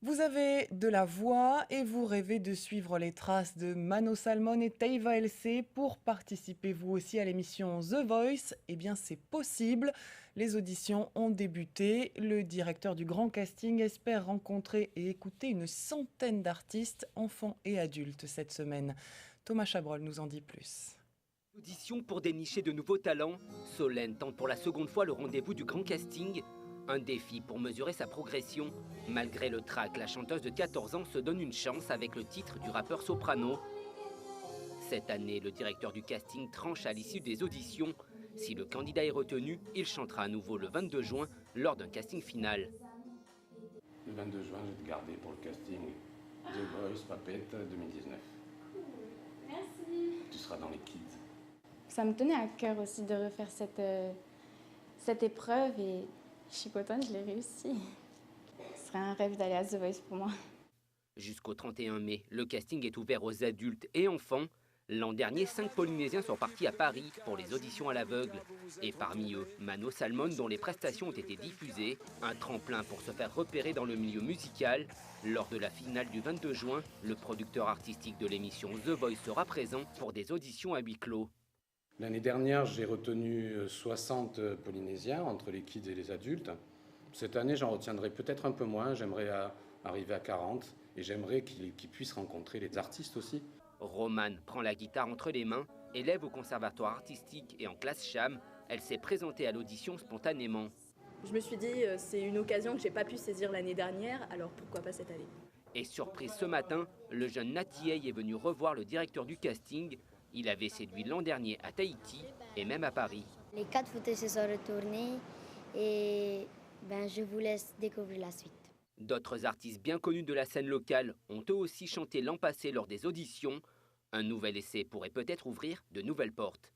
Vous avez de la voix et vous rêvez de suivre les traces de Mano Salmon et Teiva LC pour participer vous aussi à l'émission The Voice. Eh bien, c'est possible. Les auditions ont débuté. Le directeur du grand casting espère rencontrer et écouter une centaine d'artistes, enfants et adultes cette semaine. Thomas Chabrol nous en dit plus. Audition pour dénicher de nouveaux talents, Solène tente pour la seconde fois le rendez-vous du grand casting. Un défi pour mesurer sa progression. Malgré le trac, la chanteuse de 14 ans se donne une chance avec le titre du rappeur soprano. Cette année, le directeur du casting tranche à l'issue des auditions. Si le candidat est retenu, il chantera à nouveau le 22 juin lors d'un casting final. Le 22 juin, je vais te garder pour le casting The Voice Papette 2019. Merci. Tu seras dans les kids. Ça me tenait à cœur aussi de refaire cette épreuve et je suis contente, je l'ai réussi. Ce serait un rêve d'aller à The Voice pour moi. Jusqu'au 31 mai, le casting est ouvert aux adultes et enfants. L'an dernier, 5 Polynésiens sont partis à Paris pour les auditions à l'aveugle. Et parmi eux, Mano Salmon, dont les prestations ont été diffusées, un tremplin pour se faire repérer dans le milieu musical. Lors de la finale du 22 juin, le producteur artistique de l'émission The Voice sera présent pour des auditions à huis clos. L'année dernière, j'ai retenu 60 Polynésiens entre les kids et les adultes. Cette année, j'en retiendrai peut-être un peu moins. J'aimerais arriver à 40 et j'aimerais qu'ils puissent rencontrer les artistes aussi. Romane prend la guitare entre les mains, élève au conservatoire artistique et en classe cham. Elle s'est présentée à l'audition spontanément. Je me suis dit, c'est une occasion que j'ai pas pu saisir l'année dernière, alors pourquoi pas cette année. Et surprise ce matin, le jeune Natiei est venu revoir le directeur du casting. Il avait séduit l'an dernier à Tahiti et même à Paris. Les 4 fauteuils se sont retournés et je vous laisse découvrir la suite. D'autres artistes bien connus de la scène locale ont eux aussi chanté l'an passé lors des auditions. Un nouvel essai pourrait peut-être ouvrir de nouvelles portes.